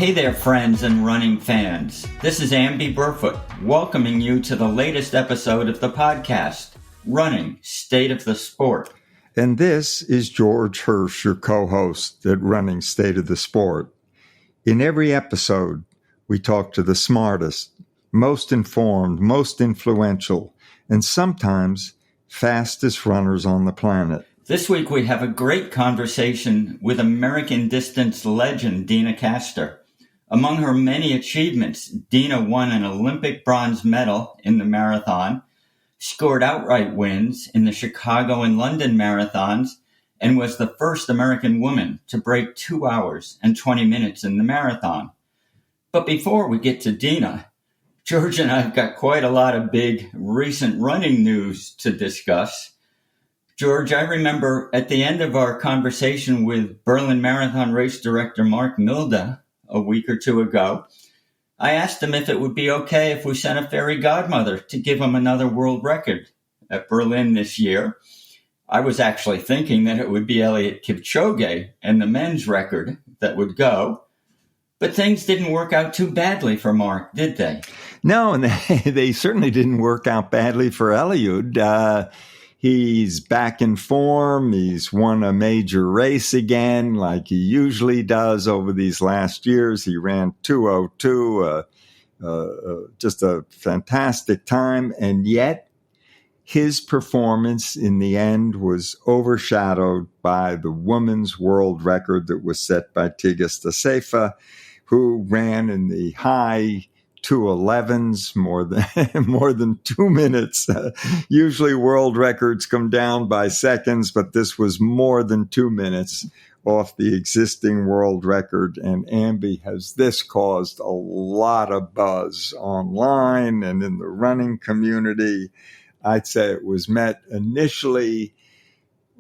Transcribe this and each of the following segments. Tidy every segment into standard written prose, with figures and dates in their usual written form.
Hey there, friends and running fans. This is Amby Barefoot, welcoming you to the latest episode of the podcast, Running, State of the Sport. And this is George Hirsch, your co-host at Running State of the Sport. In every episode, we talk to the smartest, most informed, most influential, and sometimes fastest runners on the planet. This week we have a great conversation with American distance legend Deena Kastor. Among her many achievements, Deena won an Olympic bronze medal in the marathon, scored outright wins in the Chicago and London marathons, and was the first American woman to break 2 hours and 20 minutes in the marathon. But before we get to Deena, George and I have got quite a lot of big recent running news to discuss. George, I remember at the end of our conversation with Berlin Marathon race director Mark Milde a week or two ago, I asked him if it would be okay if we sent a fairy godmother to give him another world record at Berlin this year. I was actually thinking that it would be Eliud Kipchoge and the men's record that would go. But things didn't work out too badly for Mark, did they? No, and they certainly didn't work out badly for Eliud. He's back in form. He's won a major race again, like he usually does over these last years. He ran 2:02, just a fantastic time. And yet his performance in the end was overshadowed by the women's world record that was set by Tigst Assafa, who ran in the high 2:11s, more than 2 minutes. Usually world records come down by seconds, but this was more than 2 minutes off the existing world record. And Amby, has this caused a lot of buzz online and in the running community? I'd say it was met initially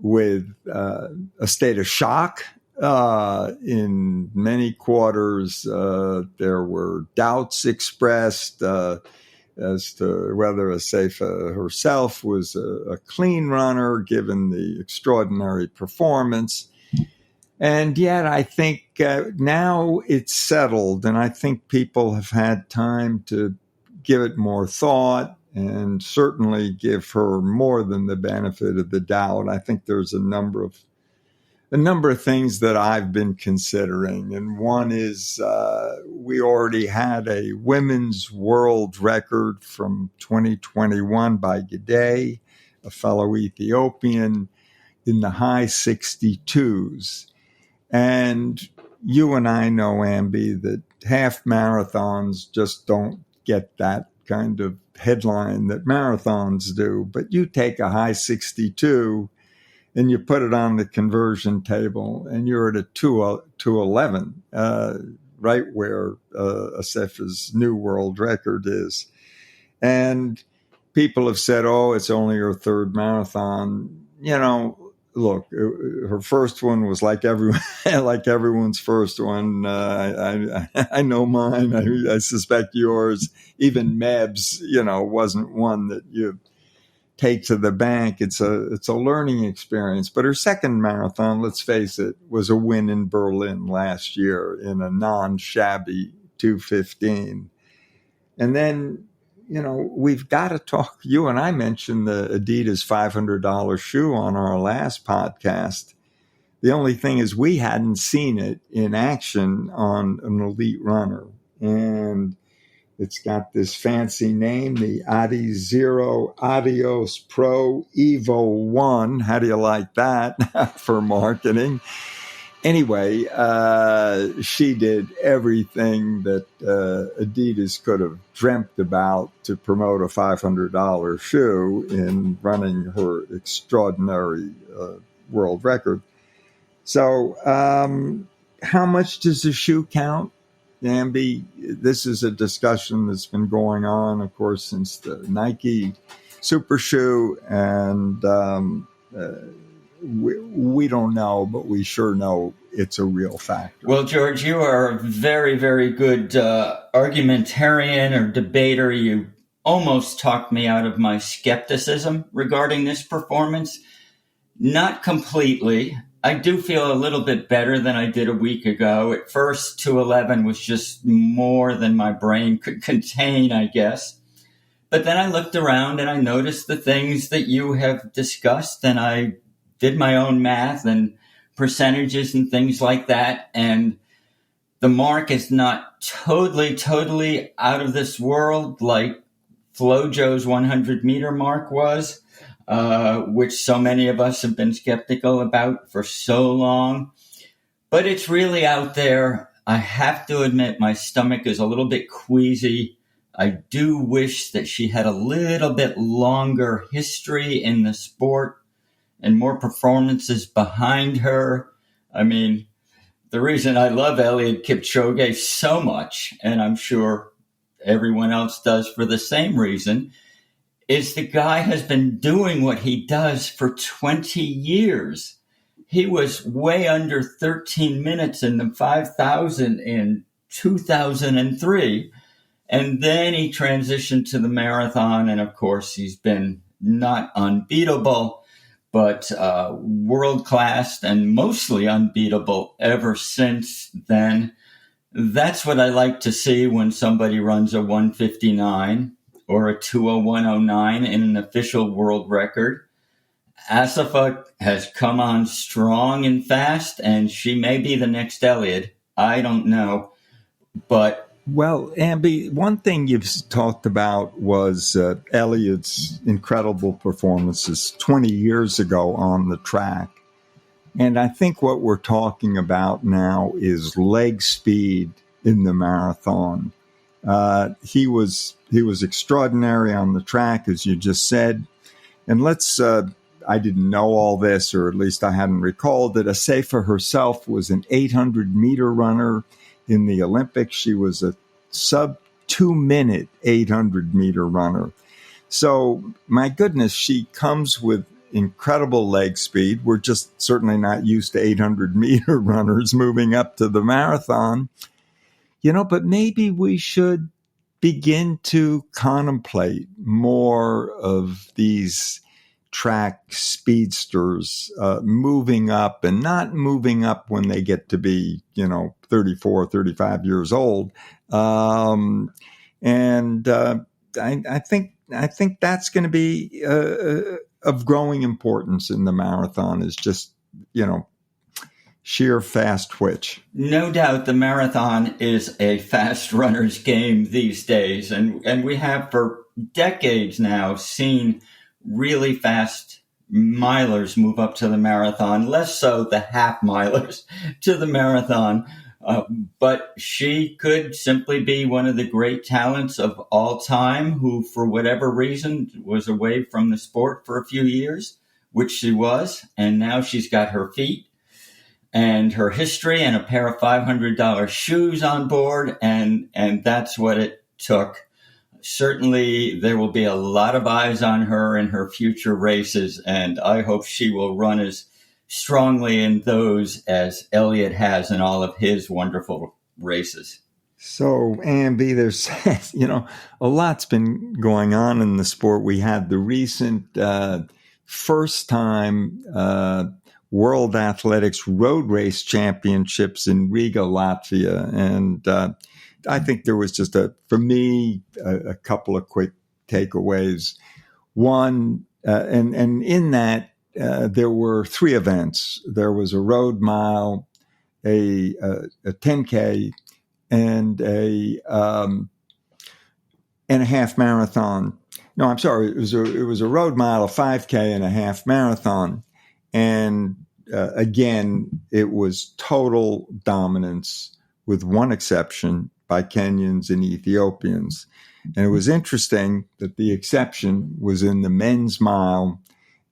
with a state of shock. In many quarters, there were doubts expressed as to whether Assafa herself was a clean runner, given the extraordinary performance. And yet, I think now it's settled, and I think people have had time to give it more thought and certainly give her more than the benefit of the doubt. I think there's a number of things that I've been considering. And one is we already had a women's world record from 2021 by Gidey, a fellow Ethiopian, in the high 62s. And you and I know, Amby, that half marathons just don't get that kind of headline that marathons do. But you take a high 62 and you put it on the conversion table, and you're at a 2:11, right where Assafa's new world record is. And people have said, oh, it's only her third marathon. You know, look, her first one was like everyone's first one. I know mine. I suspect yours. Even Meb's, wasn't one that you take to the bank. It's a learning experience. But her second marathon, let's face it, was a win in Berlin last year in a non-shabby 2:15. And then, we've got to talk. You and I mentioned the Adidas $500 shoe on our last podcast. The only thing is we hadn't seen it in action on an elite runner. And it's got this fancy name, the Adizero Adios Pro Evo 1. How do you like that for marketing? Anyway, she did everything that Adidas could have dreamt about to promote a $500 shoe in running her extraordinary world record. So how much does the shoe count? Amby, this is a discussion that's been going on, of course, since the Nike Super Shoe, and we don't know, but we sure know it's a real factor. Well, George, you are a very, very good argumentarian or debater. You almost talked me out of my skepticism regarding this performance. Not completely. I do feel a little bit better than I did a week ago. At first, 2:11 was just more than my brain could contain, I guess. But then I looked around and I noticed the things that you have discussed, and I did my own math and percentages and things like that. And the mark is not totally out of this world like FloJo's 100-meter mark was, which so many of us have been skeptical about for so long. But it's really out there. I have to admit my stomach is a little bit queasy. I do wish that she had a little bit longer history in the sport and more performances behind her. I mean, the reason I love Eliud Kipchoge so much, and I'm sure everyone else does for the same reason, is the guy has been doing what he does for 20 years. He was way under 13 minutes in the 5,000 in 2003. And then he transitioned to the marathon. And of course, he's been not unbeatable, but world-class and mostly unbeatable ever since then. That's what I like to see when somebody runs a 1:59 or a 2:01:09 in an official world record. Assafa has come on strong and fast, and she may be the next Eliud. I don't know, but well, Amby, one thing you've talked about was Eliud's incredible performances 20 years ago on the track. And I think what we're talking about now is leg speed in the marathon. He was extraordinary on the track, as you just said. And I didn't know all this, or at least I hadn't recalled that Assafa herself was an 800-meter runner in the Olympics. She was a sub 2-minute 800-meter runner. So, my goodness, she comes with incredible leg speed. We're just certainly not used to 800-meter runners moving up to the marathon. But maybe we should begin to contemplate more of these track speedsters moving up, and not moving up when they get to be, 34, 35 years old. I think that's going to be of growing importance in the marathon, is just, sheer fast twitch. No doubt the marathon is a fast runner's game these days. And we have for decades now seen really fast milers move up to the marathon, less so the half milers to the marathon. But she could simply be one of the great talents of all time who, for whatever reason, was away from the sport for a few years, which she was. And now she's got her feet and her history and a pair of $500 shoes on board. And that's what it took. Certainly, there will be a lot of eyes on her in her future races, and I hope she will run as strongly in those as Eliud has in all of his wonderful races. So, Amby, there's, a lot's been going on in the sport. We had the recent first time World Athletics Road Race Championships in Riga, Latvia, and I think there was just for me, a couple of quick takeaways. One, and in that, there were 3 events. There was a road mile, a 10K, and a half marathon. No, I'm sorry. It was a road mile, a 5K, and a half marathon. And again, it was total dominance, with one exception, by Kenyans and Ethiopians. And it was interesting that the exception was in the men's mile,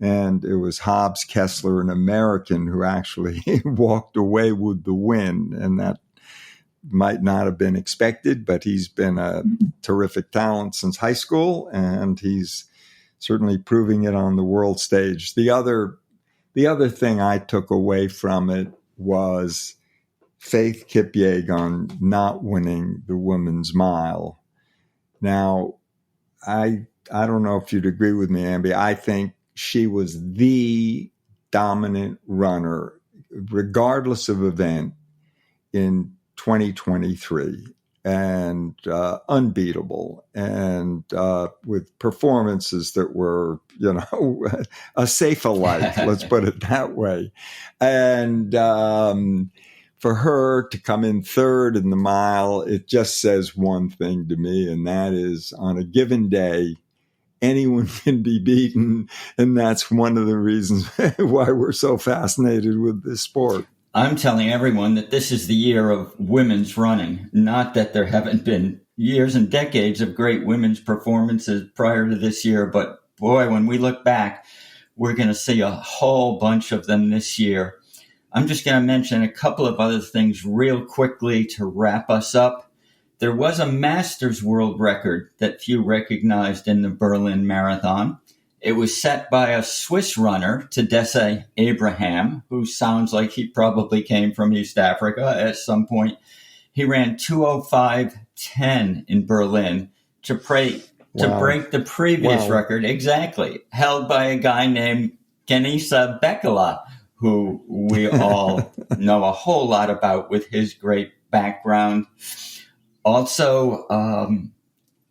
and it was Hobbs Kessler, an American, who actually walked away with the win. And that might not have been expected, but he's been a terrific talent since high school, and he's certainly proving it on the world stage. The other thing I took away from it was Faith Kipyegon not winning the women's mile. Now, I don't know if you'd agree with me, Amby. I think she was the dominant runner. regardless of event, in 2023, and unbeatable, and with performances that were, a safer life, let's put it that way. And for her to come in third in the mile, it just says one thing to me, and that is, on a given day, anyone can be beaten, and that's one of the reasons why we're so fascinated with this sport. I'm telling everyone that this is the year of women's running, not that there haven't been years and decades of great women's performances prior to this year, but boy, when we look back, we're going to see a whole bunch of them this year. I'm just going to mention a couple of other things real quickly to wrap us up. There was a Masters world record that few recognized in the Berlin Marathon. It was set by a Swiss runner, Tadesse Abraham, who sounds like he probably came from East Africa at some point. He ran 2:05:10 in Berlin to break the previous record, exactly, held by a guy named Genisa Bekele, who we all know a whole lot about with his great background. Also,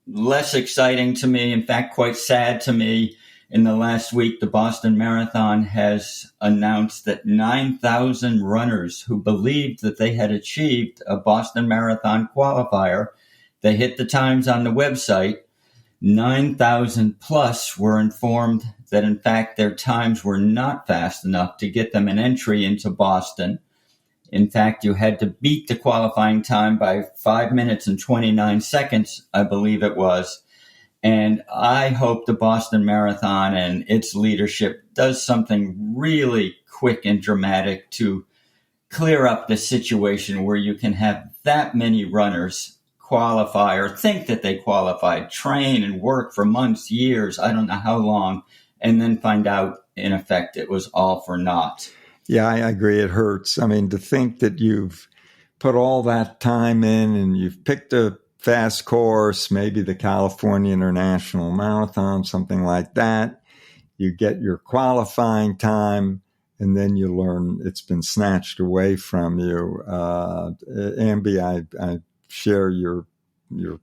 less exciting to me, in fact, quite sad to me, in the last week, the Boston Marathon has announced that 9,000 runners who believed that they had achieved a Boston Marathon qualifier, they hit the times on the website, 9,000 plus were informed that, in fact, their times were not fast enough to get them an entry into Boston. In fact, you had to beat the qualifying time by 5 minutes and 29 seconds, I believe it was. And I hope the Boston Marathon and its leadership does something really quick and dramatic to clear up the situation where you can have that many runners qualify or think that they qualified, train and work for months, years, I don't know how long, and then find out, in effect, it was all for naught. Yeah, I agree. It hurts. I mean, to think that you've put all that time in and you've picked a fast course, maybe the California International Marathon, something like that. You get your qualifying time, and then you learn it's been snatched away from you. Amby, I share your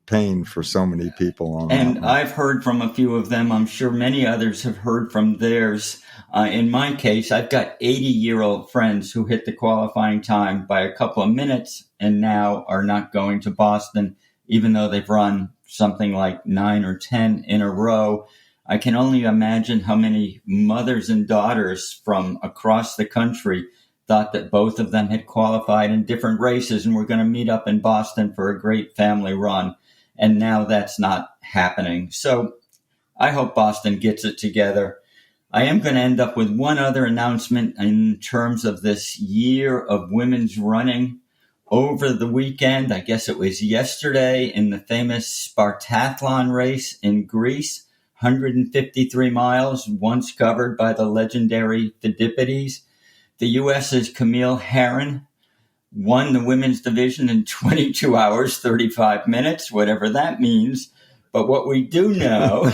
pain for so many people on that. And I've heard from a few of them. I'm sure many others have heard from theirs. In my case, I've got 80-year-old friends who hit the qualifying time by a couple of minutes and now are not going to Boston, even though they've run something like 9 or 10 in a row. I can only imagine how many mothers and daughters from across the country thought that both of them had qualified in different races and were going to meet up in Boston for a great family run. And now that's not happening. So I hope Boston gets it together. I am going to end up with one other announcement in terms of this year of women's running. Over the weekend, I guess it was yesterday, in the famous Spartathlon race in Greece, 153 miles, once covered by the legendary Phidippides, the U.S.'s Camille Herron won the women's division in 22 hours, 35 minutes, whatever that means. But what we do know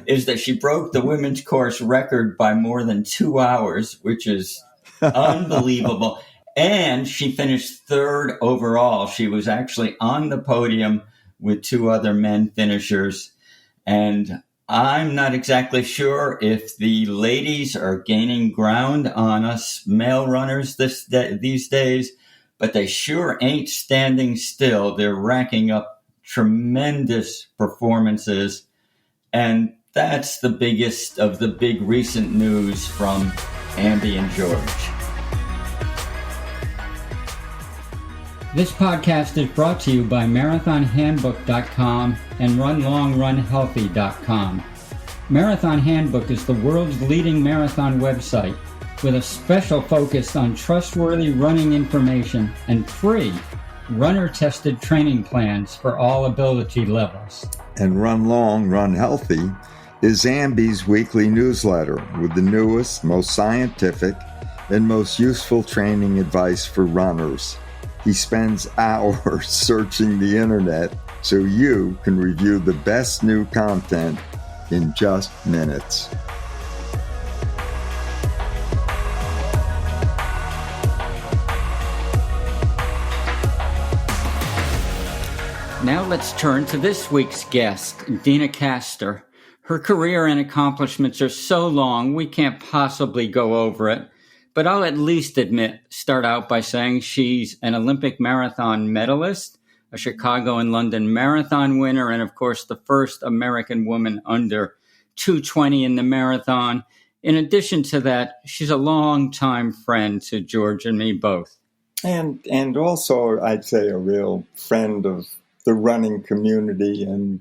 is that she broke the women's course record by more than 2 hours, which is unbelievable. And she finished third overall. She was actually on the podium with two other men finishers. And I'm not exactly sure if the ladies are gaining ground on us male runners these days, but they sure ain't standing still. They're racking up tremendous performances. And that's the biggest of the big recent news from Amby and George. This podcast is brought to you by MarathonHandbook.com and RunLongRunHealthy.com. Marathon Handbook is the world's leading marathon website with a special focus on trustworthy running information and free runner-tested training plans for all ability levels. And Run Long, Run Healthy is Amby's weekly newsletter with the newest, most scientific, and most useful training advice for runners. He spends hours searching the internet so you can review the best new content in just minutes. Now let's turn to this week's guest, Deena Kastor. Her career and accomplishments are so long, we can't possibly go over it. But I'll at least start out by saying she's an Olympic marathon medalist, a Chicago and London marathon winner, and of course, the first American woman under 220 in the marathon. In addition to that, she's a longtime friend to George and me both. And also, I'd say, a real friend of the running community. And,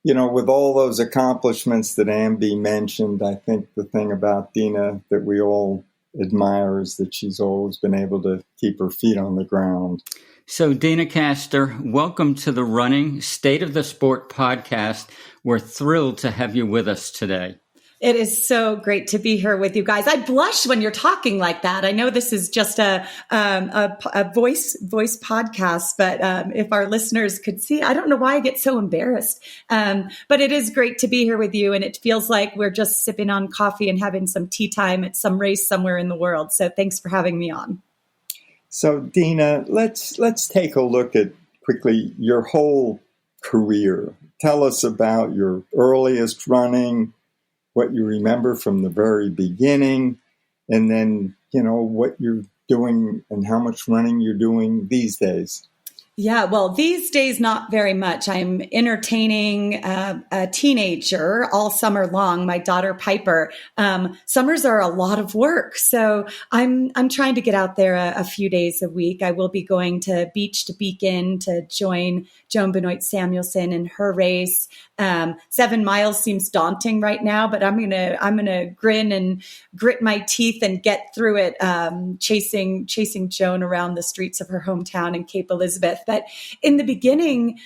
with all those accomplishments that Amby mentioned, I think the thing about Deena that we all admire is that she's always been able to keep her feet on the ground. So, Deena Kastor, welcome to the Running State of the Sport podcast. We're thrilled to have you with us today. It is so great to be here with you guys. I blush when you're talking like that. I know this is just a voice podcast, but if our listeners could see, I don't know why I get so embarrassed. But it is great to be here with you, and it feels like we're just sipping on coffee and having some tea time at some race somewhere in the world. So thanks for having me on. So, Deena, let's take a look at quickly your whole career. Tell us about your earliest running, what you remember from the very beginning, and then, what you're doing and how much running you're doing these days. Yeah, well, these days, not very much. I'm entertaining a teenager all summer long, my daughter Piper. Summers are a lot of work, so I'm trying to get out there a few days a week. I will be going to Beach to Beacon to join Joan Benoit Samuelson in her race. 7 miles seems daunting right now, but I'm gonna grin and grit my teeth and get through it, chasing Joan around the streets of her hometown in Cape Elizabeth. But in the beginning,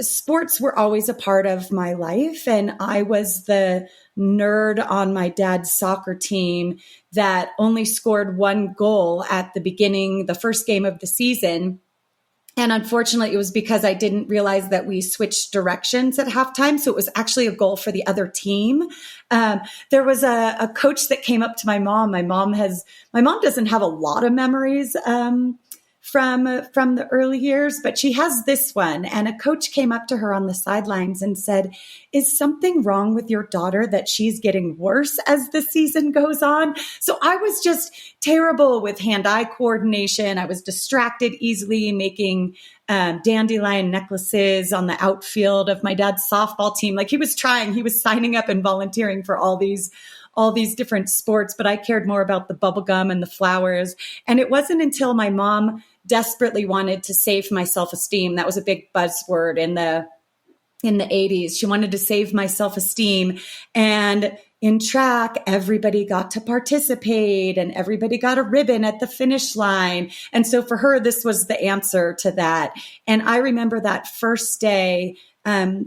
sports were always a part of my life, and I was the nerd on my dad's soccer team that only scored one goal at the beginning, the first game of the season. And unfortunately, it was because I didn't realize that we switched directions at halftime. So it was actually a goal for the other team. There was a coach that came up to my mom. My mom doesn't have a lot of memories from the early years, but she has this one. And a coach came up to her on the sidelines and said, "Is something wrong with your daughter that she's getting worse as the season goes on?" So I was just terrible with hand-eye coordination. I was distracted easily, making dandelion necklaces on the outfield of my dad's softball team. Like he was signing up and volunteering for all these different sports, but I cared more about the bubble gum and the flowers. And it wasn't until my mom desperately wanted to save my self-esteem. That was a big buzzword in the 80s. She wanted to save my self-esteem. And in track, everybody got to participate and everybody got a ribbon at the finish line. And so for her, this was the answer to that. And I remember that first day,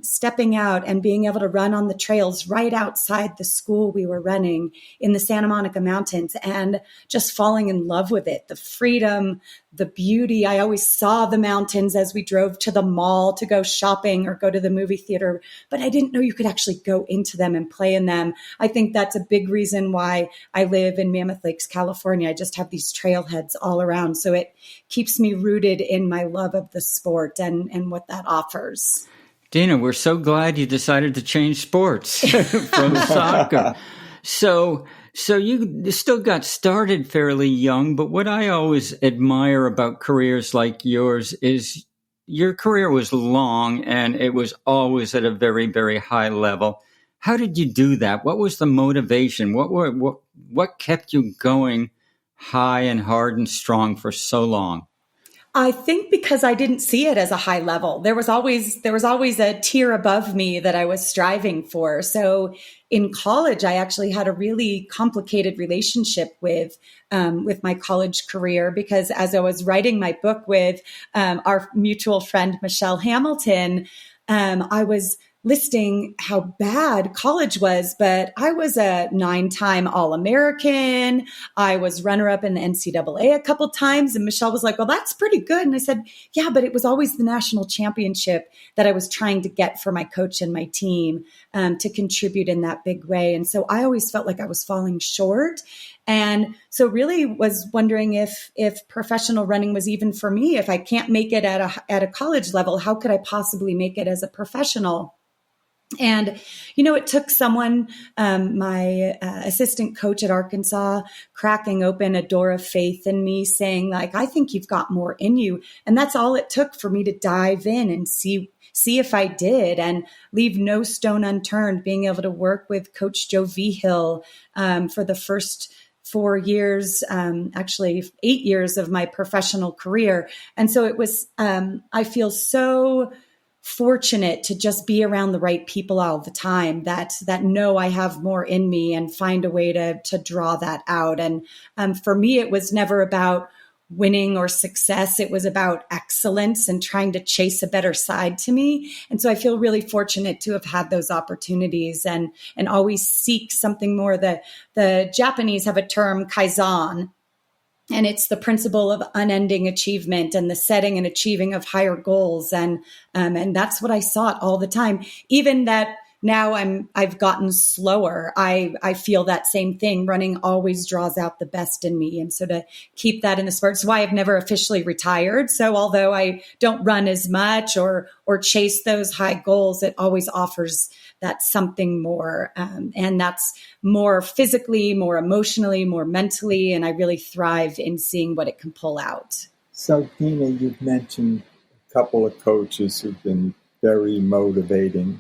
stepping out and being able to run on the trails right outside the school we were running in the Santa Monica Mountains and just falling in love with it. The freedom, the beauty. I always saw the mountains as we drove to the mall to go shopping or go to the movie theater, but I didn't know you could actually go into them and play in them. I think that's a big reason why I live in Mammoth Lakes, California. I just have these trailheads all around. So it keeps me rooted in my love of the sport and what that offers. Deena, we're so glad you decided to change sports from soccer. So you still got started fairly young, but what I always admire about careers like yours is your career was long and it was always at a very, very high level. How did you do that? What was the motivation? What kept you going high and hard and strong for so long? I think because I didn't see it as a high level. There was always a tier above me that I was striving for. So in college, I actually had a really complicated relationship with my college career because as I was writing my book with our mutual friend Michelle Hamilton, I was listing how bad college was, but I was a 9-time All-American. I was runner-up in the NCAA a couple times. And Michelle was like, well, that's pretty good. And I said, yeah, but it was always the national championship that I was trying to get for my coach and my team to contribute in that big way. And so I always felt like I was falling short. And so really was wondering if professional running was even for me. If I can't make it at a college level, how could I possibly make it as a professional? And, it took someone, my assistant coach at Arkansas, cracking open a door of faith in me, saying like, I think you've got more in you. And that's all it took for me to dive in and see if I did, and leave no stone unturned, being able to work with Coach Joe Vigil for the first 4 years, actually 8 years of my professional career. And so it was, I feel so fortunate to just be around the right people all the time that know I have more in me and find a way to draw that out. And for me, it was never about winning or success. It was about excellence and trying to chase a better side to me. And so I feel really fortunate to have had those opportunities and always seek something more. The Japanese have a term, kaizen, and it's the principle of unending achievement and the setting and achieving of higher goals. And that's what I sought all the time. Even that now I've gotten slower. I feel that same thing. Running always draws out the best in me. And so to keep that in the sport, it's why I've never officially retired. So although I don't run as much or chase those high goals, it always offers that something more. And that's more physically, more emotionally, more mentally. And I really thrive in seeing what it can pull out. So, Deena, you've mentioned a couple of coaches who've been very motivating.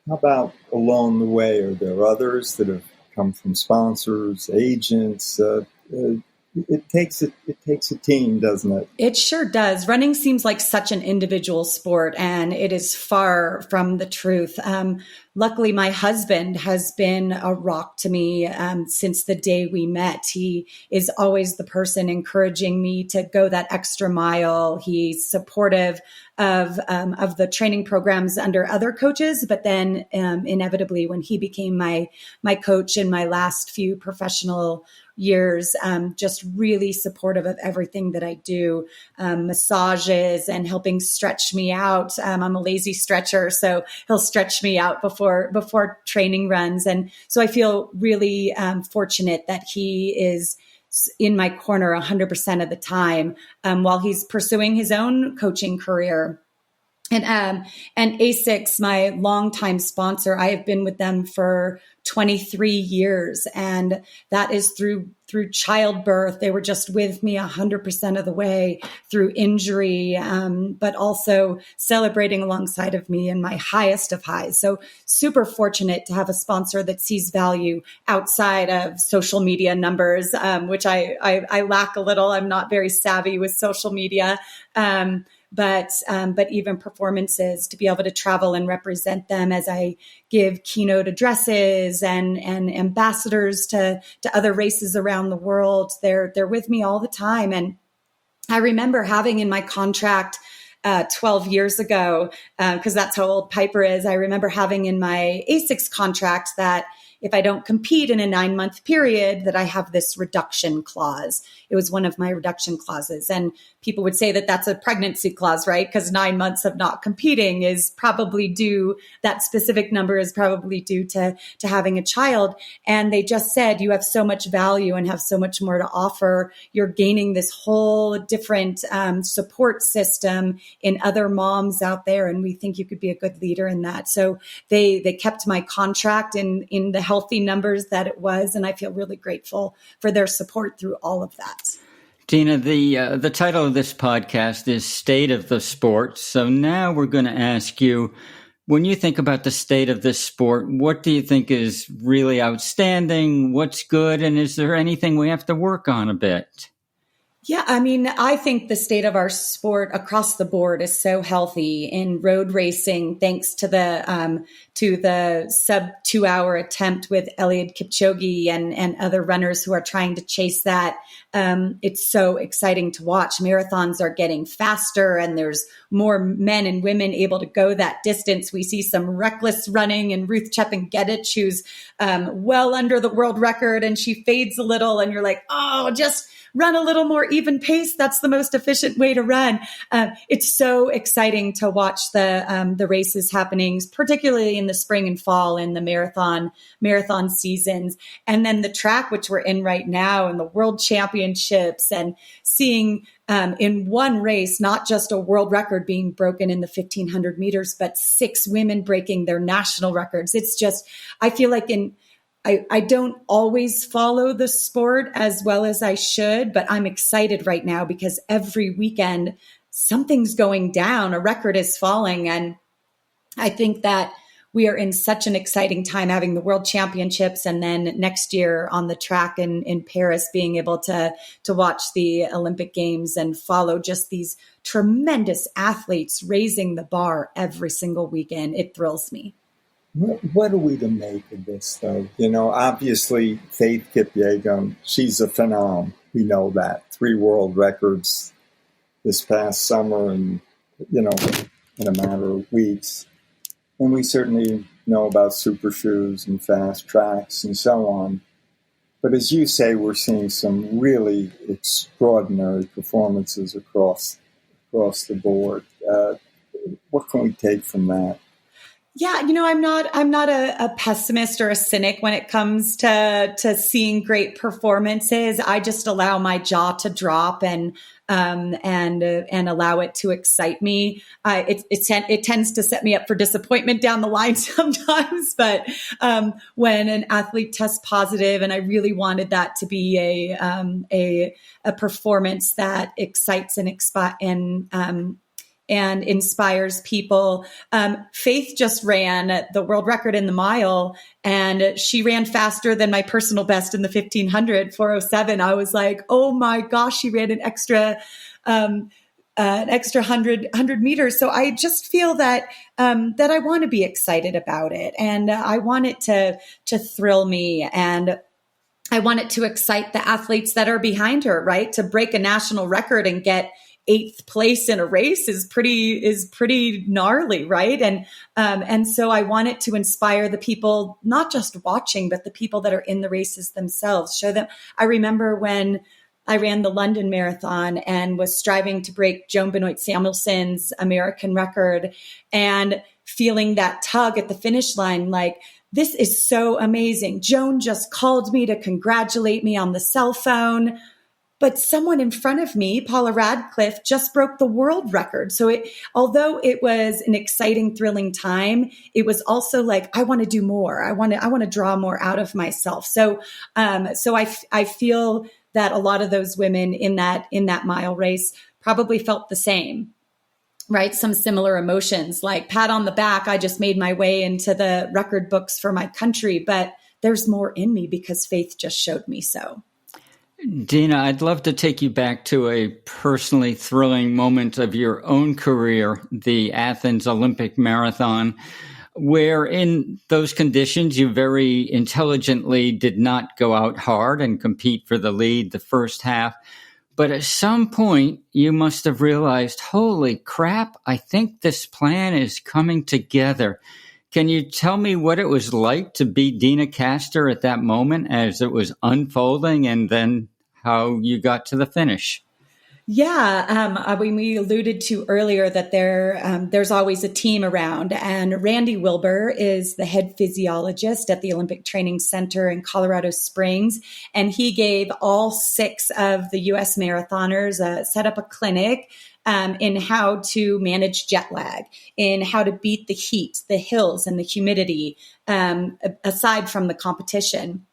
How about along the way? Are there others that have come from sponsors, agents? It takes a team, doesn't it? It sure does. Running seems like such an individual sport, and it is far from the truth. Luckily, my husband has been a rock to me since the day we met. He is always the person encouraging me to go that extra mile. He's supportive of the training programs under other coaches, but then inevitably, when he became my coach in my last few professional years, just really supportive of everything that I do, massages and helping stretch me out. I'm a lazy stretcher, so he'll stretch me out before training runs. And so I feel really fortunate that he is in my corner 100% of the time while he's pursuing his own coaching career. And ASICS, my longtime sponsor, I have been with them for 23 years, and that is through childbirth. They were just with me 100% of the way through injury, but also celebrating alongside of me in my highest of highs. So super fortunate to have a sponsor that sees value outside of social media numbers, which I lack a little. I'm not very savvy with social media. But even performances, to be able to travel and represent them as I give keynote addresses and ambassadors to other races around the world. They're with me all the time. And I remember having in my contract 12 years ago, because that's how old Piper is. I remember having in my ASICS contract that if I don't compete in a 9-month period, that I have this reduction clause. It was one of my reduction clauses. And people would say that that's a pregnancy clause, right? Because 9 months of not competing is probably due, that specific number is probably due to having a child. And they just said, you have so much value and have so much more to offer. You're gaining this whole different support system in other moms out there. And we think you could be a good leader in that. So they kept my contract in the healthy numbers that it was. And I feel really grateful for their support through all of that. Deena, the title of this podcast is State of the Sport. So now we're going to ask you, when you think about the state of this sport, what do you think is really outstanding? What's good? And is there anything we have to work on a bit? Yeah, I mean, I think the state of our sport across the board is so healthy in road racing, thanks to the sub 2 hour attempt with Eliud Kipchoge and other runners who are trying to chase that. it's so exciting to watch. Marathons are getting faster, and there's more men and women able to go that distance. We see some reckless running, and Ruth Chepengedich, who's well under the world record, and she fades a little, and you're like, oh, just run a little more even pace. That's the most efficient way to run. It's so exciting to watch the races happening, particularly in the spring and fall in the marathon seasons. And then the track, which we're in right now, and the world championships, and seeing in one race, not just a world record being broken in the 1500 meters, but 6 women breaking their national records. It's just, I feel like I don't always follow the sport as well as I should, but I'm excited right now because every weekend something's going down, a record is falling. And I think that we are in such an exciting time having the world championships, and then next year on the track in Paris, being able to watch the Olympic Games and follow just these tremendous athletes raising the bar every single weekend. It thrills me. What are we to make of this, though? Obviously, Faith Kipyegon, she's a phenom. We know that. 3 world records this past summer and, in a matter of weeks. And we certainly know about super shoes and fast tracks and so on. But as you say, we're seeing some really extraordinary performances across the board. What can we take from that? Yeah, I'm not a pessimist or a cynic when it comes to seeing great performances. I just allow my jaw to drop and allow it to excite me. It tends to set me up for disappointment down the line sometimes. But when an athlete tests positive, and I really wanted that to be a performance that excites and inspires people. Faith just ran the world record in the mile, and she ran faster than my personal best in the 1500, 4:07. I was like, oh my gosh, she ran an extra 100 meters. So I just feel that I want to be excited about it, and I want it to thrill me, and I want it to excite the athletes that are behind her, right? To break a national record and get 8th place in a race is pretty gnarly, right? And so I want it to inspire the people, not just watching, but the people that are in the races themselves. Show them. I remember when I ran the London Marathon and was striving to break Joan Benoit Samuelson's American record, and feeling that tug at the finish line, like, this is so amazing. Joan just called me to congratulate me on the cell phone. But someone in front of me, Paula Radcliffe, just broke the world record. So although it was an exciting, thrilling time, it was also like, I want to do more. I want to draw more out of myself. So I feel that a lot of those women in that mile race probably felt the same, right? Some similar emotions, like pat on the back. I just made my way into the record books for my country, but there's more in me because Faith just showed me so. Deena, I'd love to take you back to a personally thrilling moment of your own career, the Athens Olympic Marathon, where in those conditions you very intelligently did not go out hard and compete for the lead the first half. But at some point, you must have realized, holy crap, I think this plan is coming together. Can you tell me what it was like to be Deena Kastor at that moment as it was unfolding, and then how you got to the finish? Yeah, we alluded to earlier that there's always a team around, and Randy Wilbur is the head physiologist at the Olympic Training Center in Colorado Springs, and he gave all 6 of the U.S. marathoners set up a clinic in how to manage jet lag, in how to beat the heat, the hills, and the humidity, aside from the competition.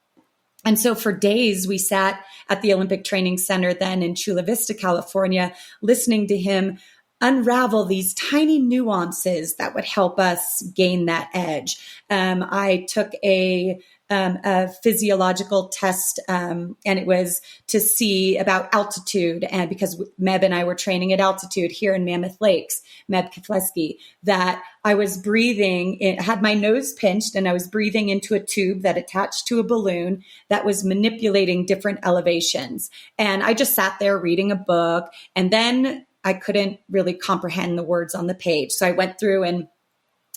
And so for days, we sat at the Olympic Training Center then in Chula Vista, California, listening to him unravel these tiny nuances that would help us gain that edge. I took a a physiological test, and it was to see about altitude. And because Meb and I were training at altitude here in Mammoth Lakes, Meb Kefleski, that I was breathing, had my nose pinched, and I was breathing into a tube that attached to a balloon that was manipulating different elevations. And I just sat there reading a book, and then I couldn't really comprehend the words on the page. So I went through and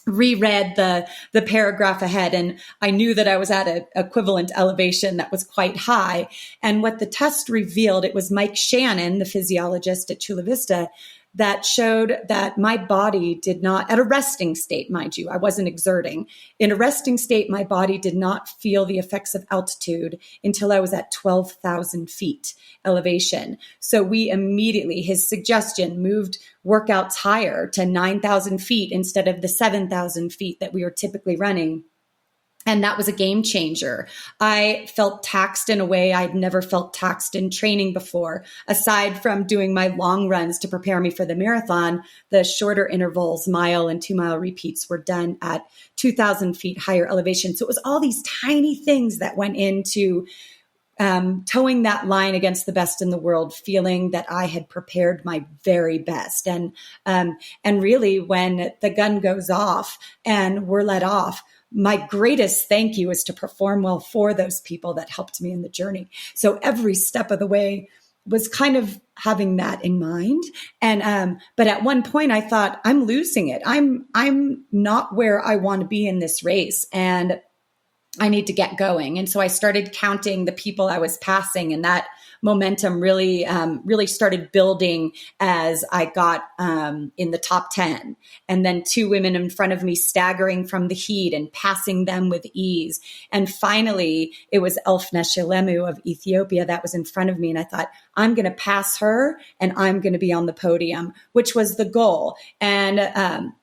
reread the paragraph ahead, and I knew that I was at an equivalent elevation that was quite high. And what the test revealed, it was Mike Shannon, the physiologist at Chula Vista, that showed that my body did not, at a resting state, mind you, I wasn't exerting. In a resting state, my body did not feel the effects of altitude until I was at 12,000 feet elevation. So we immediately, his suggestion, moved workouts higher to 9,000 feet instead of the 7,000 feet that we were typically running. And that was a game changer. I felt taxed in a way I'd never felt taxed in training before. Aside from doing my long runs to prepare me for the marathon, the shorter intervals, mile and 2 mile repeats, were done at 2,000 feet higher elevation. So it was all these tiny things that went into towing that line against the best in the world, feeling that I had prepared my very best. And really, when the gun goes off and we're let off, my greatest thank you is to perform well for those people that helped me in the journey. So every step of the way was kind of having that in mind. And, but at one point I thought, I'm losing it. I'm not where I want to be in this race, and I need to get going. And so I started counting the people I was passing, and that momentum really started building as I got in the top 10. And then 2 women in front of me staggering from the heat and passing them with ease. And finally, it was Elfne Shelemu of Ethiopia that was in front of me. And I thought, I'm going to pass her and I'm going to be on the podium, which was the goal. And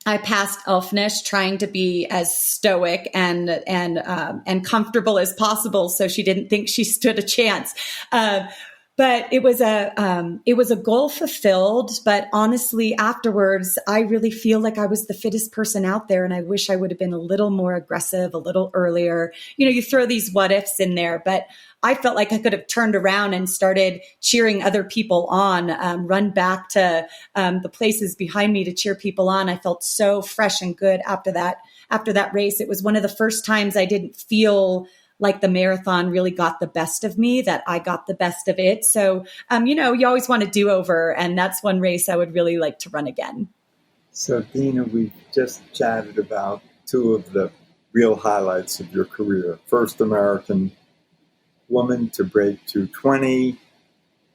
I passed Elfnish, trying to be as stoic and comfortable as possible, so she didn't think she stood a chance. But it was a goal fulfilled. But honestly, afterwards, I really feel like I was the fittest person out there, and I wish I would have been a little more aggressive, a little earlier. You know, you throw these what ifs in there, but I felt like I could have turned around and started cheering other people on, run back to the places behind me to cheer people on. I felt so fresh and good after that race. It was one of the first times I didn't feel like the marathon really got the best of me, that I got the best of it. So, you always want to do over, and that's one race I would really like to run again. So, Deena, we just chatted about 2 of the real highlights of your career. First American woman to break 2:20,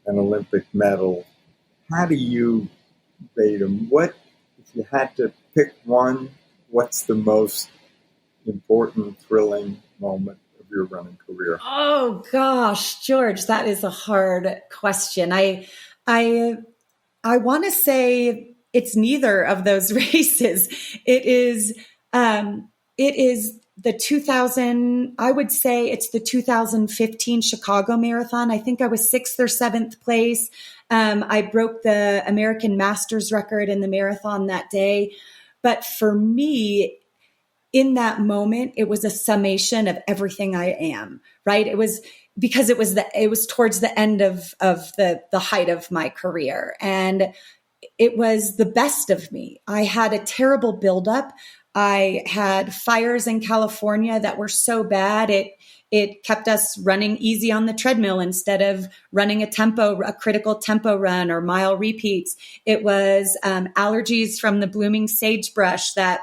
an Olympic medal. How do you rate them? What, if you had to pick one, what's the most important, thrilling moment of your running career? Oh gosh, George, that is a hard question. I want to say it's neither of those races. It is the 2000, I would say it's the 2015 Chicago Marathon. I think I was 6th or 7th place. I broke the American Masters record in the marathon that day. But for me, in that moment, it was a summation of everything I am, right? It was because it was towards the end of the height of my career. And it was the best of me. I had a terrible buildup. I had fires in California that were so bad, it kept us running easy on the treadmill instead of running a critical tempo run or mile repeats. It was allergies from the blooming sagebrush that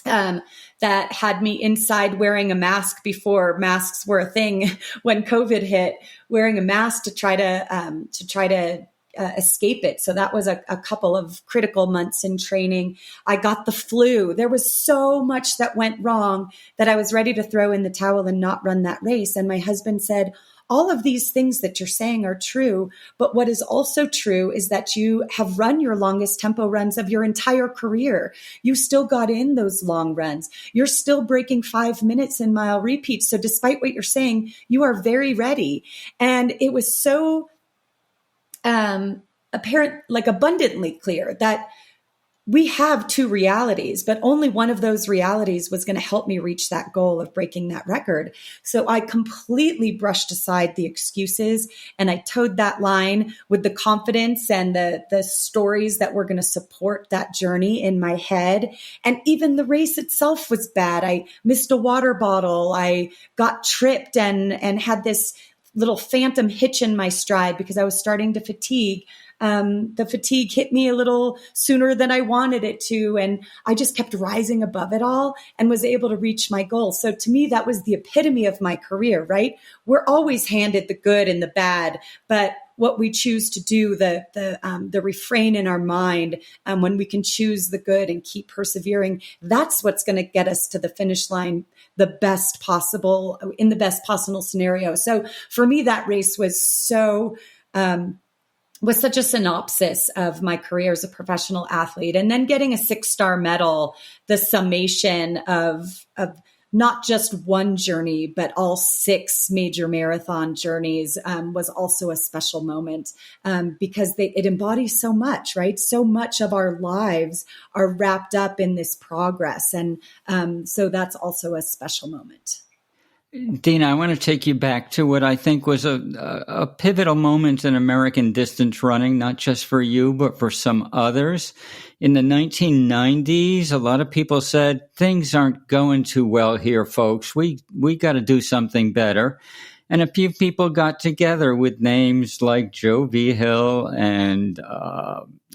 had me inside wearing a mask before masks were a thing. When COVID hit, wearing a mask to try to escape it. So that was a couple of critical months in training. I got the flu. There was so much that went wrong that I was ready to throw in the towel and not run that race. And my husband said, all of these things that you're saying are true, but what is also true is that you have run your longest tempo runs of your entire career. You still got in those long runs. You're still breaking 5 minutes in mile repeats. So despite what you're saying, you are very ready. And it was so apparent, like abundantly clear, that we have two realities, but only one of those realities was going to help me reach that goal of breaking that record. So I completely brushed aside the excuses and I towed that line with the confidence and the stories that were going to support that journey in my head. And even the race itself was bad. I missed a water bottle. I got tripped and had this little phantom hitch in my stride because I was starting to fatigue. The fatigue hit me a little sooner than I wanted it to. And I just kept rising above it all and was able to reach my goal. So to me, that was the epitome of my career, right? We're always handed the good and the bad, but what we choose to do, the refrain in our mind, when we can choose the good and keep persevering, that's what's going to get us to the finish line in the best possible scenario. So for me, that race was such a synopsis of my career as a professional athlete. And then getting a 6-star medal, the summation of not just one journey, but all 6 major marathon journeys was also a special moment because it embodies so much, right? So much of our lives are wrapped up in this progress. And so that's also a special moment. Deena, I want to take you back to what I think was a pivotal moment in American distance running, not just for you, but for some others. In the 1990s, a lot of people said, things aren't going too well here, folks. We got to do something better. And a few people got together with names like Joe Vigil and,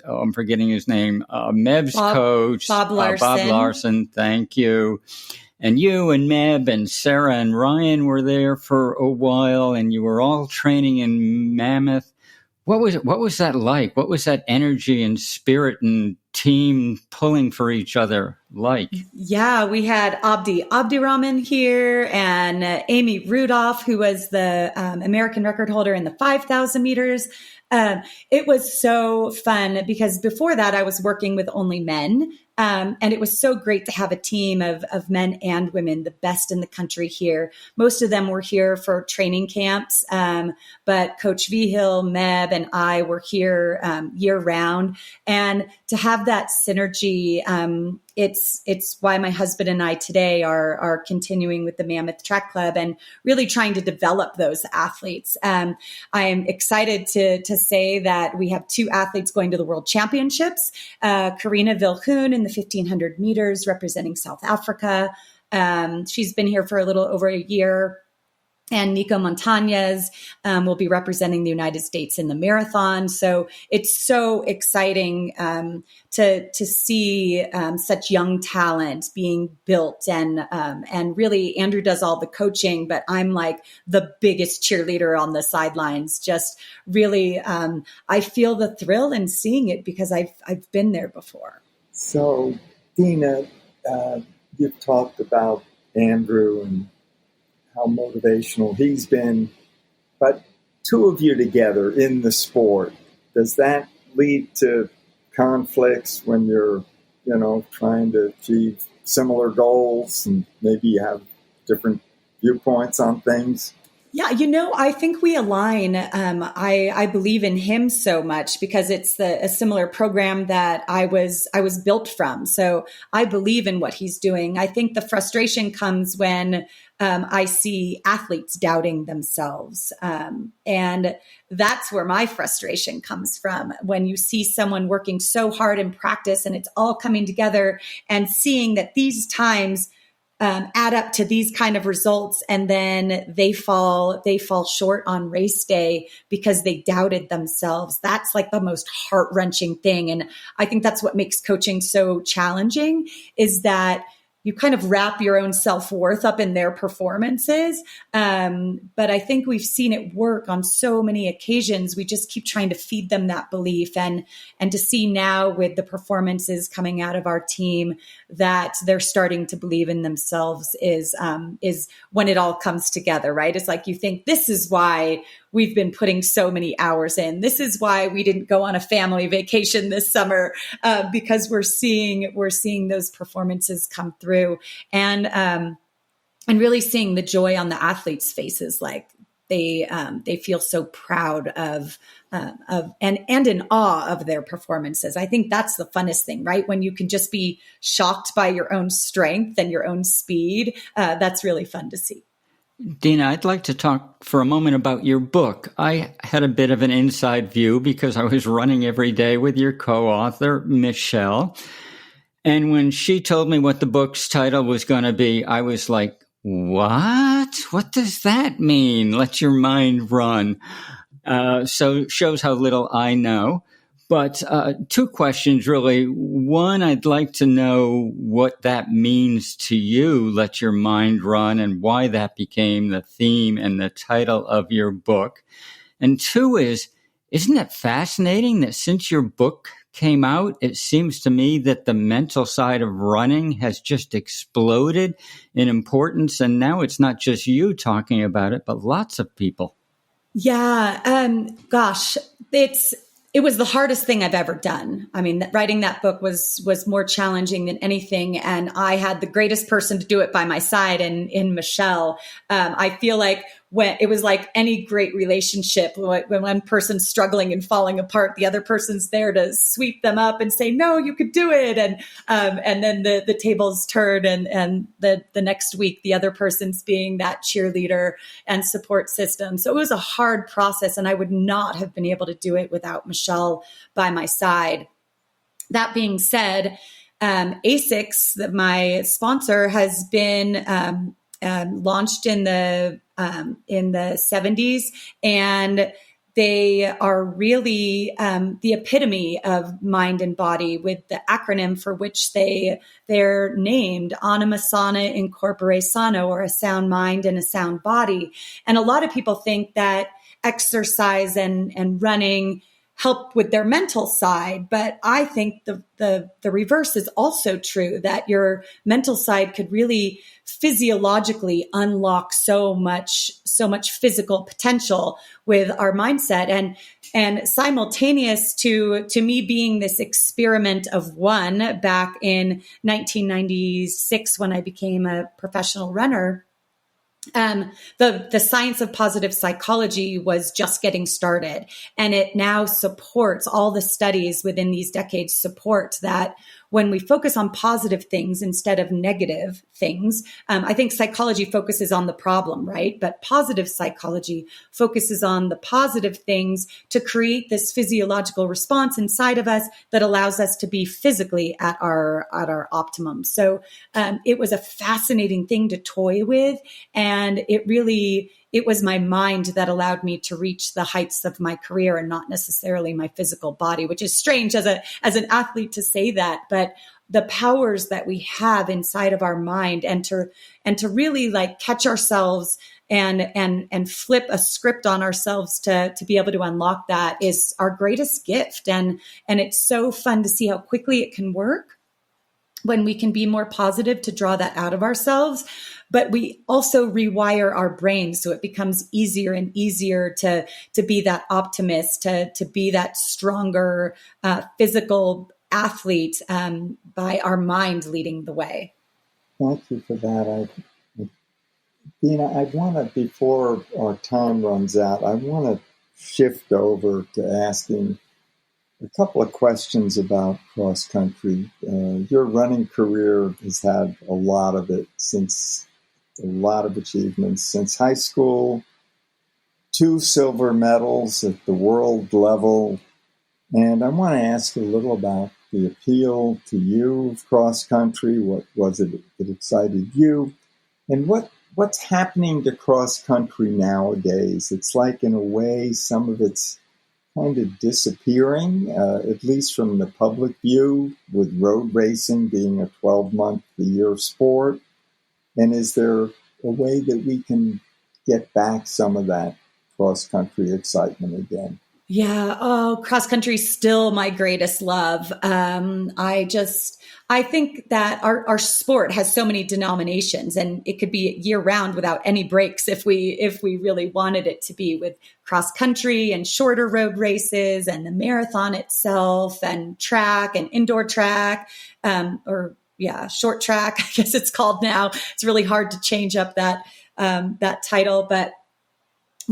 I'm forgetting his name, Meb's coach. Bob Larson. Bob Larson, thank you. And you and Meb and Sarah and Ryan were there for a while, and you were all training in Mammoth. What was that like? What was that energy and spirit and team pulling for each other like? Yeah, we had Abdirahman here and Amy Rudolph, who was the American record holder in the 5,000 meters. It was so fun because before that I was working with only men. And it was so great to have a team of men and women, the best in the country here. Most of them were here for training camps. But Coach Vigil, Meb, and I were here year round. And to have that synergy, it's why my husband and I today are continuing with the Mammoth Track Club and really trying to develop those athletes. I am excited to say that we have 2 athletes going to the World Championships. Karina Vilhoen in the 1,500 meters representing South Africa. She's been here for a little over a year. And Nico Montañez will be representing the United States in the marathon. So it's so exciting to see such young talent being built. And really, Andrew does all the coaching, but I'm like the biggest cheerleader on the sidelines. Just really, I feel the thrill in seeing it because I've been there before. So, Deena, you've talked about Andrew and how motivational he's been, but 2 of you together in the sport, does that lead to conflicts when you're, trying to achieve similar goals and maybe you have different viewpoints on things? Yeah, I think we align. I believe in him so much because it's a similar program that I was built from. So I believe in what he's doing. I think the frustration comes when I see athletes doubting themselves. And that's where my frustration comes from. When you see someone working so hard in practice and it's all coming together and seeing that these times add up to these kind of results, and then they fall short on race day because they doubted themselves. That's like the most heart-wrenching thing. And I think that's what makes coaching so challenging, is that you kind of wrap your own self-worth up in their performances. But I think we've seen it work on so many occasions. We just keep trying to feed them that belief, and to see now with the performances coming out of our team that they're starting to believe in themselves is when it all comes together, right? It's like you think, this is why we've been putting so many hours in. This is why we didn't go on a family vacation this summer, because we're seeing those performances come through, and really seeing the joy on the athletes' faces. Like, they feel so proud of and in awe of their performances. I think that's the funnest thing, right? When you can just be shocked by your own strength and your own speed, that's really fun to see. Deena, I'd like to talk for a moment about your book. I had a bit of an inside view because I was running every day with your co-author, Michelle. And when she told me what the book's title was going to be, I was like, what? What does that mean? Let your mind run. So it shows how little I know. But two questions, really. One, I'd like to know what that means to you, let your mind run, and why that became the theme and the title of your book. And two is, isn't it fascinating that since your book came out, it seems to me that the mental side of running has just exploded in importance. And now it's not just you talking about it, but lots of people. Yeah. Gosh, it was the hardest thing I've ever done. I mean, writing that book was more challenging than anything. And I had the greatest person to do it by my side in Michelle. I feel like when it was like any great relationship, when one person's struggling and falling apart, the other person's there to sweep them up and say, no, you could do it. And then the tables turn and the next week, the other person's being that cheerleader and support system. So it was a hard process, and I would not have been able to do it without Michelle by my side. That being said, ASICS, my sponsor, has been launched in the 70s, and they are really the epitome of mind and body, with the acronym for which they're named, Anima Sana in Corpore Sano, or a sound mind and a sound body. And a lot of people think that exercise and running help with their mental side. But I think the reverse is also true, that your mental side could really physiologically unlock so much physical potential with our mindset. And simultaneous to me being this experiment of one back in 1996, when I became a professional runner, the science of positive psychology was just getting started, and it now supports, all the studies within these decades support that when we focus on positive things instead of negative things, I think psychology focuses on the problem, right? But positive psychology focuses on the positive things to create this physiological response inside of us that allows us to be physically at our optimum. So it was a fascinating thing to toy with, and it was my mind that allowed me to reach the heights of my career, and not necessarily my physical body, which is strange as an athlete to say that. But the powers that we have inside of our mind, and to really like catch ourselves and flip a script on ourselves to be able to unlock that, is our greatest gift. And it's so fun to see how quickly it can work when we can be more positive, to draw that out of ourselves. But we also rewire our brains, so it becomes easier and easier to be that optimist, to be that stronger physical athlete by our mind leading the way. Thank you for that. Deena, I want to, before our time runs out, I want to shift over to asking a couple of questions about cross country. Your running career has had a lot of achievements since high school, 2 silver medals at the world level. And I want to ask a little about the appeal to you of cross country. What was it that excited you? And what's happening to cross country nowadays? It's like, in a way, some of it's kind of disappearing, at least from the public view, with road racing being a 12-month-a-year sport. And is there a way that we can get back some of that cross-country excitement again? Yeah. Oh, cross country is still my greatest love. I think that our sport has so many denominations, and it could be year round without any breaks if we really wanted it to be, with cross country and shorter road races and the marathon itself, and track and indoor track, short track, I guess it's called now. It's really hard to change up that title, but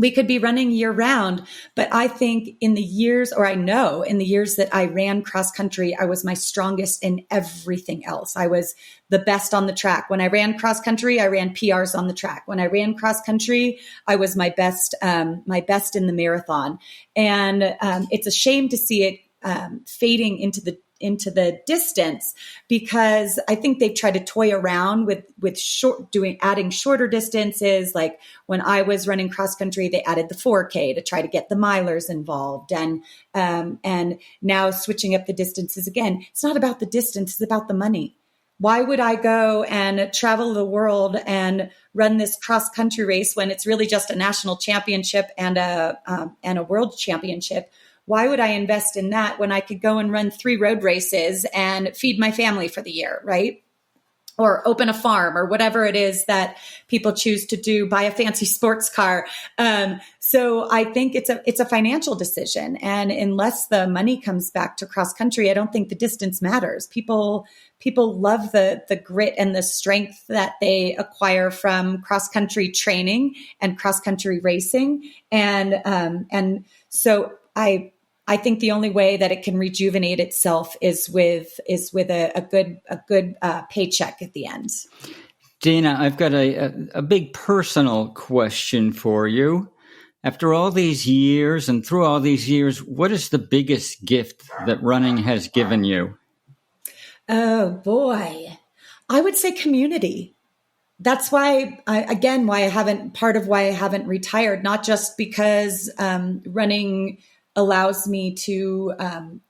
we could be running year round, but I think in the years, or I know in the years that I ran cross country, I was my strongest in everything else. I was the best on the track. When I ran cross country, I ran PRs on the track. When I ran cross country, I was my best in the marathon. And it's a shame to see it fading into the distance, because I think they've tried to toy around with adding shorter distances. Like when I was running cross country, they added the 4K to try to get the milers involved, and now switching up the distances again. It's not about the distance; it's about the money. Why would I go and travel the world and run this cross country race when it's really just a national championship and a world championship? Why would I invest in that when I could go and run 3 road races and feed my family for the year, right? Or open a farm, or whatever it is that people choose to do, buy a fancy sports car. So I think it's a financial decision. And unless the money comes back to cross country, I don't think the distance matters. People love the grit and the strength that they acquire from cross country training and cross country racing. And so I think the only way that it can rejuvenate itself is with a good paycheck at the end. Deena, I've got a big personal question for you. After all these years and through all these years, what is the biggest gift that running has given you? Oh boy, I would say community. That's why I haven't retired, not just because running allows me to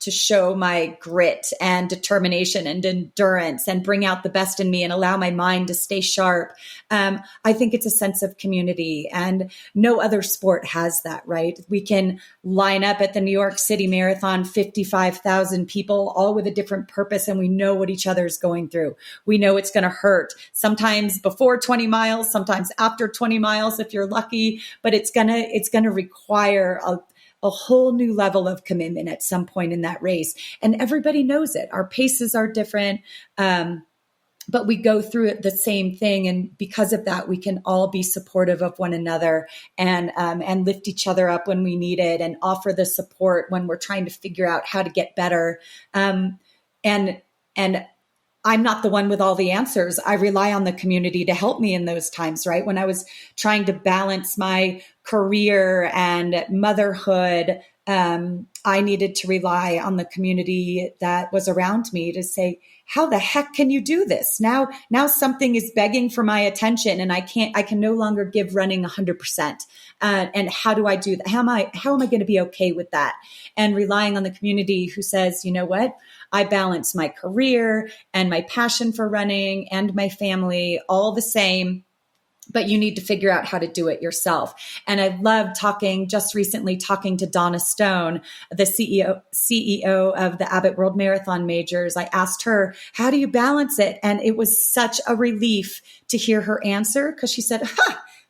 show my grit and determination and endurance and bring out the best in me and allow my mind to stay sharp. I think it's a sense of community, and no other sport has that, right? We can line up at the New York City Marathon, 55,000 people, all with a different purpose, and we know what each other's going through. We know it's going to hurt, sometimes before 20 miles, sometimes after 20 miles if you're lucky, but it's going to require a whole new level of commitment at some point in that race. And everybody knows it. Our paces are different, but we go through it the same thing. And because of that, we can all be supportive of one another and lift each other up when we need it, and offer the support when we're trying to figure out how to get better. And I'm not the one with all the answers. I rely on the community to help me in those times, right? When I was trying to balance my career and motherhood, I needed to rely on the community that was around me to say, how the heck can you do this? Now something is begging for my attention, and I can no longer give running 100%. And how do I do that? How am I going to be okay with that? And relying on the community who says, you know what? I balance my career and my passion for running and my family all the same, but you need to figure out how to do it yourself. And I loved just recently talking to Donna Stone, the CEO of the Abbott World Marathon Majors. I asked her, how do you balance it? And it was such a relief to hear her answer, because she said,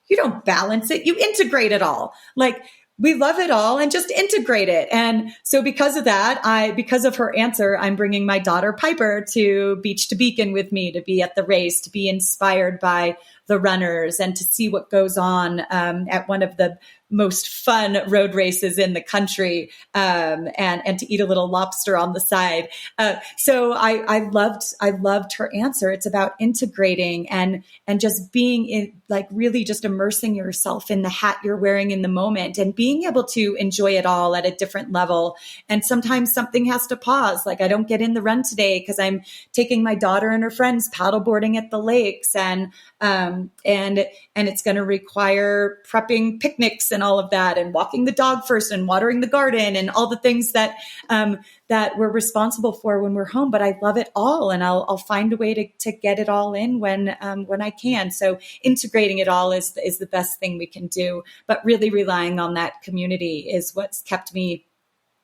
you don't balance it, you integrate it all. Like, we love it all and just integrate it. And so because of that, because of her answer, I'm bringing my daughter Piper to Beach to Beacon with me, to be at the race, to be inspired by the runners, and to see what goes on at one of the most fun road races in the country, and to eat a little lobster on the side. So I loved her answer. It's about integrating and just being in, like, really just immersing yourself in the hat you're wearing in the moment, and being able to enjoy it all at a different level. And sometimes something has to pause. Like, I don't get in the run today because I'm taking my daughter and her friends paddleboarding at the lakes, and it's going to require prepping picnics and all of that, and walking the dog first, and watering the garden, and all the things that we're responsible for when we're home. But I love it all, and I'll find a way to get it all in when I can. So integrating it all is the best thing we can do. But really relying on that community is what's kept me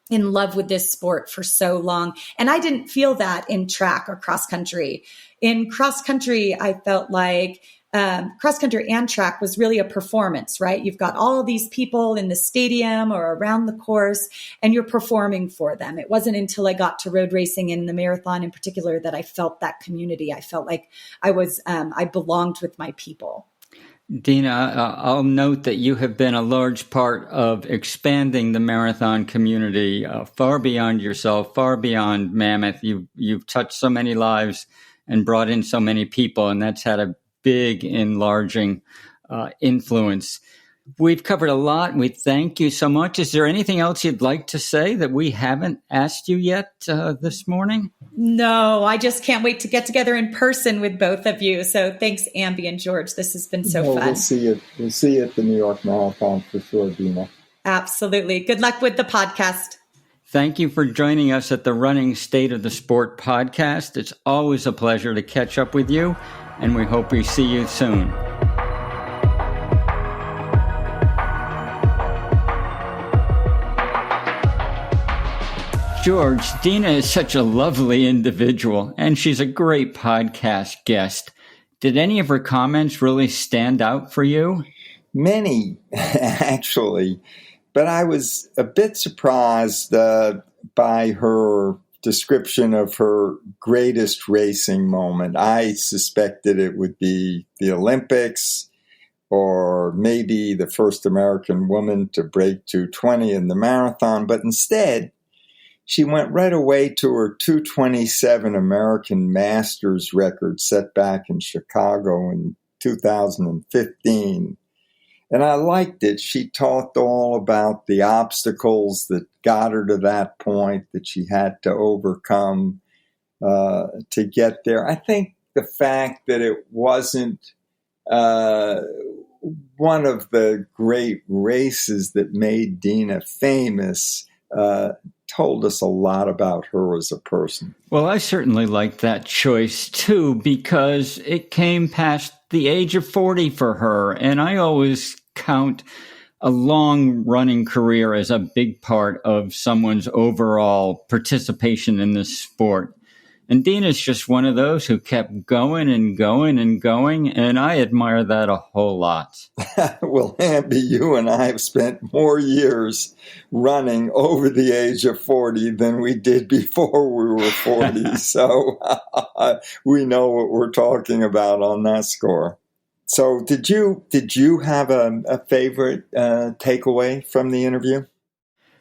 in love with this sport for so long. And I didn't feel that in track or cross country. In cross country, I felt like cross country and track was really a performance, right? You've got all these people in the stadium or around the course, and you're performing for them. It wasn't until I got to road racing and the marathon in particular that I felt that community. I felt like I belonged with my people. Deena, I'll note that you have been a large part of expanding the marathon community far beyond yourself, far beyond Mammoth. You've touched so many lives and brought in so many people, and that's had a big enlarging influence. We've covered a lot. We thank you so much. Is there anything else you'd like to say that we haven't asked you yet this morning? No, I just can't wait to get together in person with both of you. So thanks, Amby and George. This has been so fun. We'll see you at the New York Marathon for sure, Deena. Absolutely. Good luck with the podcast. Thank you for joining us at the Running State of the Sport podcast. It's always a pleasure to catch up with you, and we hope we see you soon. George, Deena is such a lovely individual, and she's a great podcast guest. Did any of her comments really stand out for you? Many, actually. But I was a bit surprised by her description of her greatest racing moment. I suspected it would be the Olympics, or maybe the first American woman to break 2:20 in the marathon. But instead, she went right away to her 2:27 American Masters record set back in Chicago in 2015. And I liked it. She talked all about the obstacles that got her to that point that she had to overcome to get there. I think the fact that it wasn't one of the great races that made Deena famous told us a lot about her as a person. Well, I certainly like that choice too, because it came past the age of 40 for her. And I always count a long running career as a big part of someone's overall participation in this sport. And Deena's just one of those who kept going and going and going, and I admire that a whole lot. Well, Amby, you and I have spent more years running over the age of 40 than we did before we were 40, so we know what we're talking about on that score. So did you have a favorite takeaway from the interview?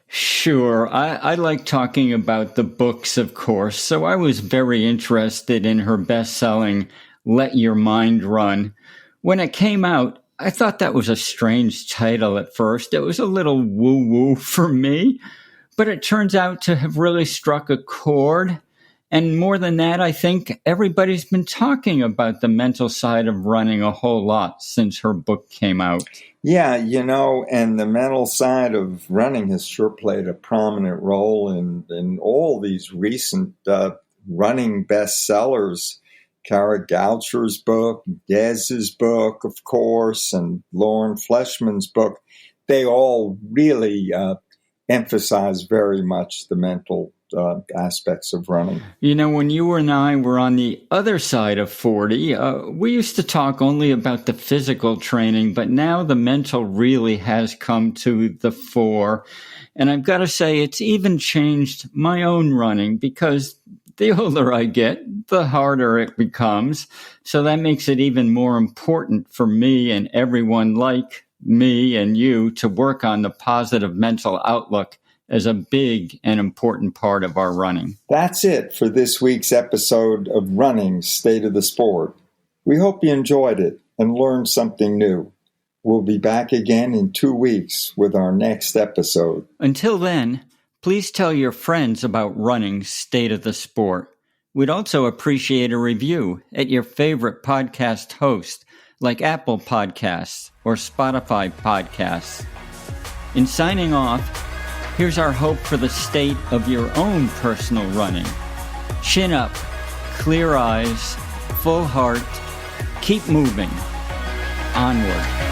Sure. I like talking about the books, of course. So I was very interested in her best-selling Let Your Mind Run. When it came out, I thought that was a strange title at first. It was a little woo-woo for me, but it turns out to have really struck a chord. And more than that, I think everybody's been talking about the mental side of running a whole lot since her book came out. Yeah, and the mental side of running has sure played a prominent role in all these recent running bestsellers. Kara Goucher's book, Dez's book, of course, and Lauren Fleshman's book. They all really emphasize very much the mental aspects of running. When you and I were on the other side of 40, we used to talk only about the physical training, but now the mental really has come to the fore. And I've got to say, it's even changed my own running, because the older I get, the harder it becomes. So that makes it even more important for me and everyone like me and you to work on the positive mental outlook as a big and important part of our running. That's it for this week's episode of Running State of the Sport. We hope you enjoyed it and learned something new. We'll be back again in 2 weeks with our next episode. Until then, please tell your friends about Running State of the Sport. We'd also appreciate a review at your favorite podcast host, like Apple Podcasts or Spotify Podcasts. In signing off, here's our hope for the state of your own personal running. Chin up, clear eyes, full heart, keep moving. Onward.